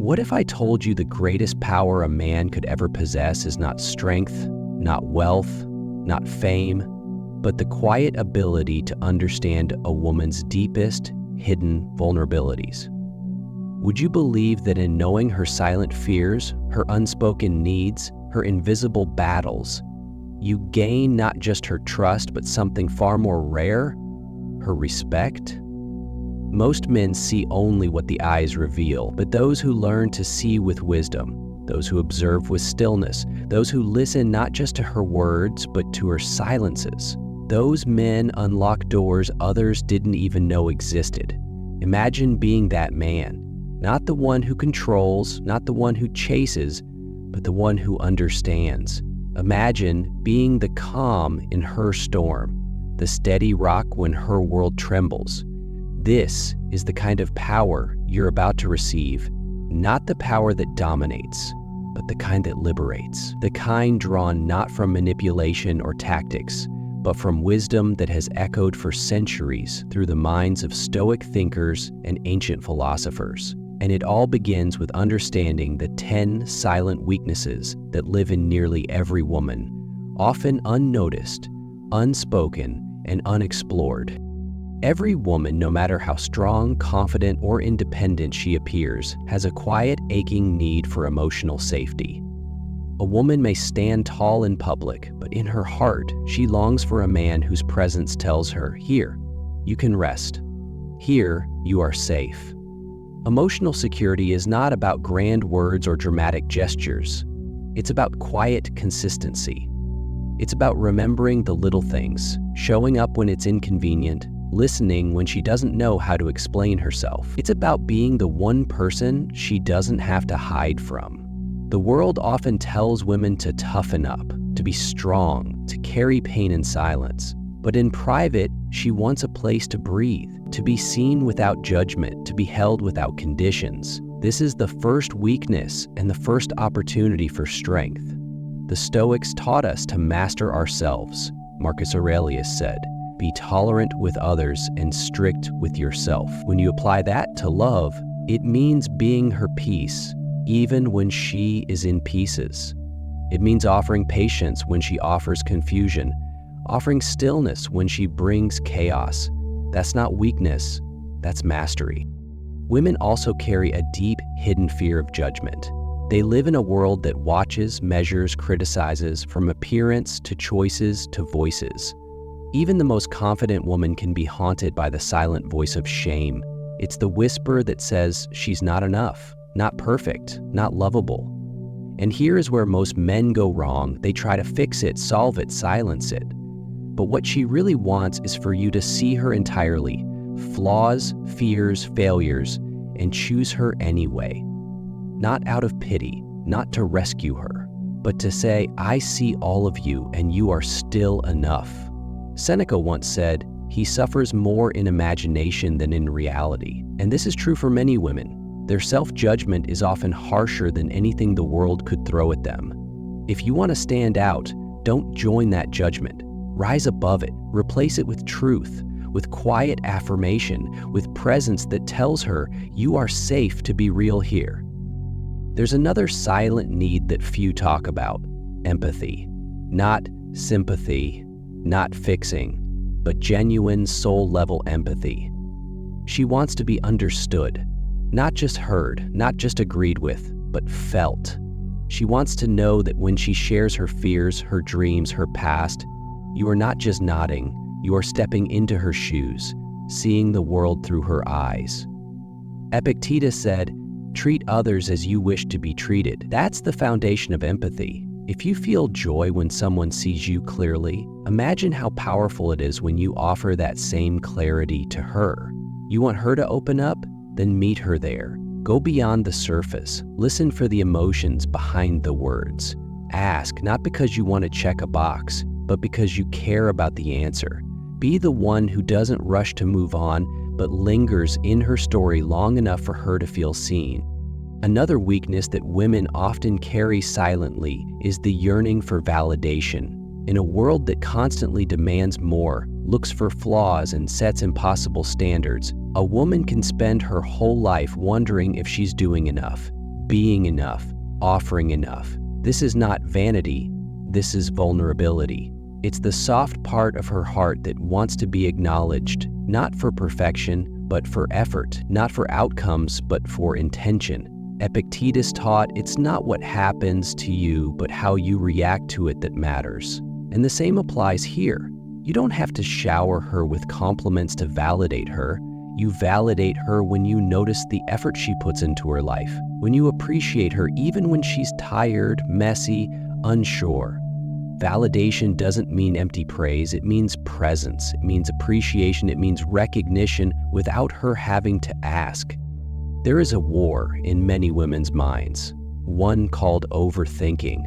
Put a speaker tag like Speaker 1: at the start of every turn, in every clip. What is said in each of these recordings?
Speaker 1: What if I told you the greatest power a man could ever possess is not strength, not wealth, not fame, but the quiet ability to understand a woman's deepest, hidden vulnerabilities? Would you believe that in knowing her silent fears, her unspoken needs, her invisible battles, you gain not just her trust, but something far more rare, her respect? Most men see only what the eyes reveal, but those who learn to see with wisdom, those who observe with stillness, those who listen not just to her words, but to her silences, those men unlock doors others didn't even know existed. Imagine being that man, not the one who controls, not the one who chases, but the one who understands. Imagine being the calm in her storm, the steady rock when her world trembles. This is the kind of power you're about to receive, not the power that dominates, but the kind that liberates, the kind drawn not from manipulation or tactics, but from wisdom that has echoed for centuries through the minds of Stoic thinkers and ancient philosophers. And it all begins with understanding the 10 silent weaknesses that live in nearly every woman, often unnoticed, unspoken, and unexplored. Every woman, no matter how strong, confident, or independent she appears, has a quiet, aching need for emotional safety. A woman may stand tall in public, but in her heart, she longs for a man whose presence tells her, "Here, you can rest. Here, you are safe." Emotional security is not about grand words or dramatic gestures. It's about quiet consistency. It's about remembering the little things, showing up when it's inconvenient, listening when she doesn't know how to explain herself. It's about being the one person she doesn't have to hide from. The world often tells women to toughen up, to be strong, to carry pain in silence. But in private, she wants a place to breathe, to be seen without judgment, to be held without conditions. This is the first weakness and the first opportunity for strength. The Stoics taught us to master ourselves. Marcus Aurelius said, "Be tolerant with others and strict with yourself." When you apply that to love, it means being her peace, even when she is in pieces. It means offering patience when she offers confusion, offering stillness when she brings chaos. That's not weakness, that's mastery. Women also carry a deep, hidden fear of judgment. They live in a world that watches, measures, criticizes, from appearance to choices to voices. Even the most confident woman can be haunted by the silent voice of shame. It's the whisper that says she's not enough, not perfect, not lovable. And here is where most men go wrong. They try to fix it, solve it, silence it. But what she really wants is for you to see her entirely, flaws, fears, failures, and choose her anyway. Not out of pity, not to rescue her, but to say, "I see all of you and you are still enough." Seneca once said, "He suffers more in imagination than in reality." And this is true for many women. Their self-judgment is often harsher than anything the world could throw at them. If you want to stand out, don't join that judgment. Rise above it. Replace it with truth, with quiet affirmation, with presence that tells her you are safe to be real here. There's another silent need that few talk about: empathy. Not sympathy, not fixing, but genuine soul-level empathy. She wants to be understood, not just heard, not just agreed with, but felt. She wants to know that when she shares her fears, her dreams, her past, you are not just nodding, you are stepping into her shoes, seeing the world through her eyes. Epictetus said, "Treat others as you wish to be treated." That's the foundation of empathy. If you feel joy when someone sees you clearly, imagine how powerful it is when you offer that same clarity to her. You want her to open up? Then meet her there. Go beyond the surface. Listen for the emotions behind the words. Ask, not because you want to check a box, but because you care about the answer. Be the one who doesn't rush to move on, but lingers in her story long enough for her to feel seen. Another weakness that women often carry silently is the yearning for validation. In a world that constantly demands more, looks for flaws, and sets impossible standards, a woman can spend her whole life wondering if she's doing enough, being enough, offering enough. This is not vanity, this is vulnerability. It's the soft part of her heart that wants to be acknowledged, not for perfection, but for effort, not for outcomes, but for intention. Epictetus taught it's not what happens to you, but how you react to it that matters. And the same applies here. You don't have to shower her with compliments to validate her. You validate her when you notice the effort she puts into her life, when you appreciate her even when she's tired, messy, unsure. Validation doesn't mean empty praise, it means presence, it means appreciation, it means recognition without her having to ask. There is a war in many women's minds, one called overthinking.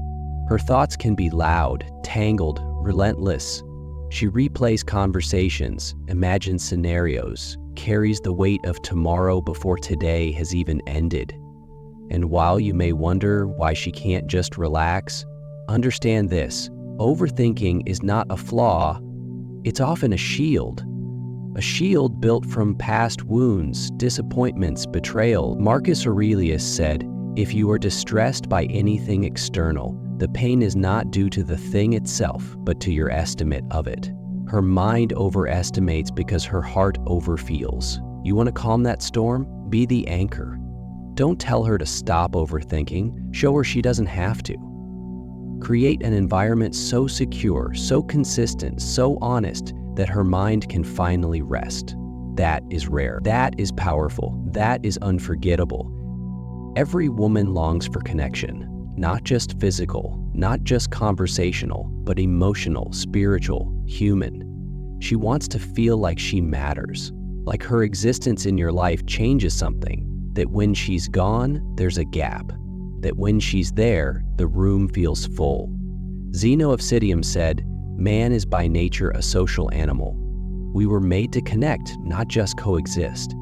Speaker 1: Her thoughts can be loud, tangled, relentless. She replays conversations, imagines scenarios, carries the weight of tomorrow before today has even ended. And while you may wonder why she can't just relax, understand this: overthinking is not a flaw, it's often a shield. A shield built from past wounds, disappointments, betrayal. Marcus Aurelius said, "If you are distressed by anything external, the pain is not due to the thing itself, but to your estimate of it." Her mind overestimates because her heart overfeels. You want to calm that storm? Be the anchor. Don't tell her to stop overthinking. Show her she doesn't have to. Create an environment so secure, so consistent, so honest that her mind can finally rest. That is rare. That is powerful. That is unforgettable. Every woman longs for connection, not just physical, not just conversational, but emotional, spiritual, human. She wants to feel like she matters, like her existence in your life changes something, that when she's gone, there's a gap, that when she's there, the room feels full. Zeno of Citium said, "Man is by nature a social animal. We were made to connect, not just coexist."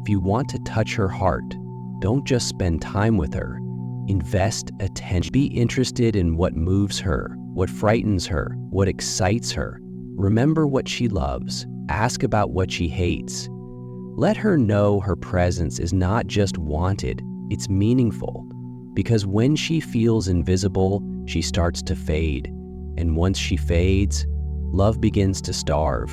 Speaker 1: If you want to touch her heart, don't just spend time with her. Invest attention. Be interested in what moves her, what frightens her, what excites her. Remember what she loves. Ask about what she hates. Let her know her presence is not just wanted, it's meaningful. Because when she feels invisible, she starts to fade. And once she fades, love begins to starve.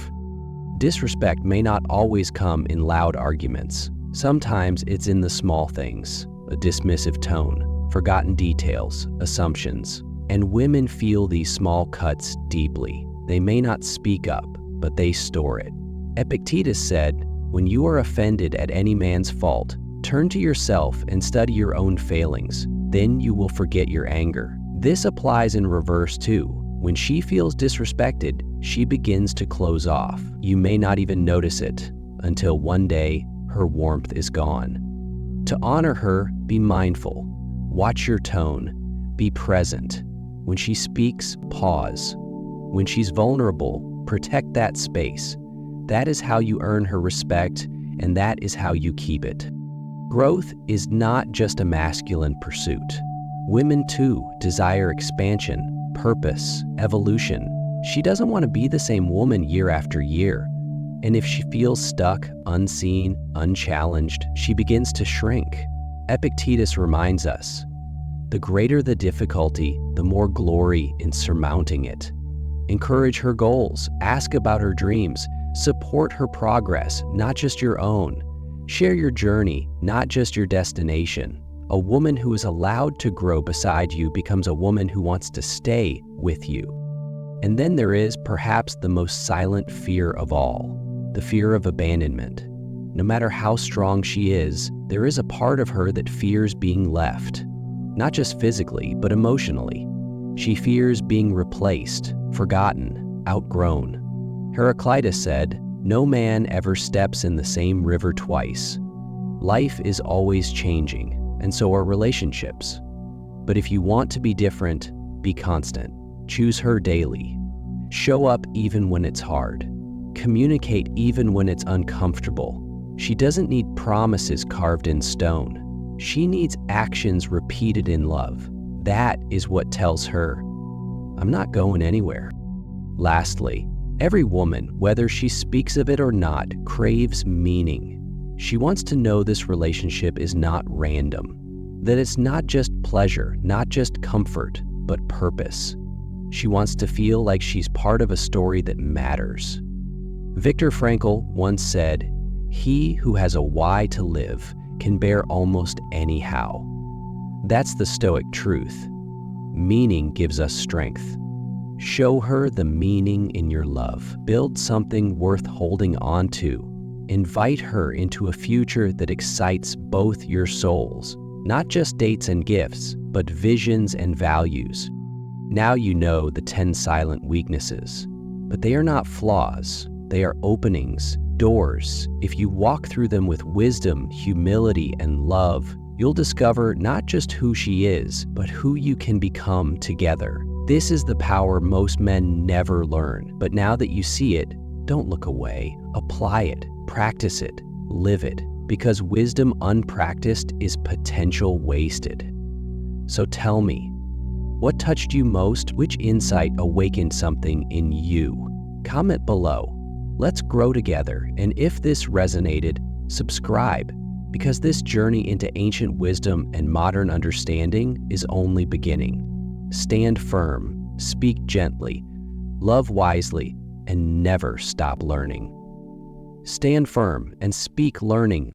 Speaker 1: Disrespect may not always come in loud arguments. Sometimes it's in the small things, a dismissive tone, forgotten details, assumptions. And women feel these small cuts deeply. They may not speak up, but they store it. Epictetus said, "When you are offended at any man's fault, turn to yourself and study your own failings. Then you will forget your anger." This applies in reverse too. When she feels disrespected, she begins to close off. You may not even notice it until one day her warmth is gone. To honor her, be mindful. Watch your tone. Be present. When she speaks, pause. When she's vulnerable, protect that space. That is how you earn her respect, and that is how you keep it. Growth is not just a masculine pursuit. Women too desire expansion, purpose, evolution. She doesn't want to be the same woman year after year. And if she feels stuck, unseen, unchallenged, she begins to shrink. Epictetus reminds us, the greater the difficulty, the more glory in surmounting it. Encourage her goals, ask about her dreams, support her progress, not just your own. Share your journey, not just your destination. A woman who is allowed to grow beside you becomes a woman who wants to stay with you. And then there is perhaps the most silent fear of all, the fear of abandonment. No matter how strong she is, there is a part of her that fears being left, not just physically, but emotionally. She fears being replaced, forgotten, outgrown. Heraclitus said, "No man ever steps in the same river twice." Life is always changing, and so are relationships. But if you want to be different, be constant. Choose her daily. Show up even when it's hard. Communicate even when it's uncomfortable. She doesn't need promises carved in stone. She needs actions repeated in love. That is what tells her, "I'm not going anywhere." Lastly, every woman, whether she speaks of it or not, craves meaning. She wants to know this relationship is not random. That it's not just pleasure, not just comfort, but purpose. She wants to feel like she's part of a story that matters. Viktor Frankl once said, "He who has a why to live can bear almost any how." That's the Stoic truth. Meaning gives us strength. Show her the meaning in your love. Build something worth holding on to. Invite her into a future that excites both your souls. Not just dates and gifts, but visions and values. Now you know the 10 silent weaknesses. But they are not flaws. They are openings, doors. If you walk through them with wisdom, humility, and love, you'll discover not just who she is, but who you can become together. This is the power most men never learn. But now that you see it, don't look away. Apply it, practice it, live it. Because wisdom unpracticed is potential wasted. So tell me, what touched you most? Which insight awakened something in you? Comment below. Let's grow together, and if this resonated, subscribe, because this journey into ancient wisdom and modern understanding is only beginning. Stand firm, speak gently, love wisely, and never stop learning. Stand firm and speak learning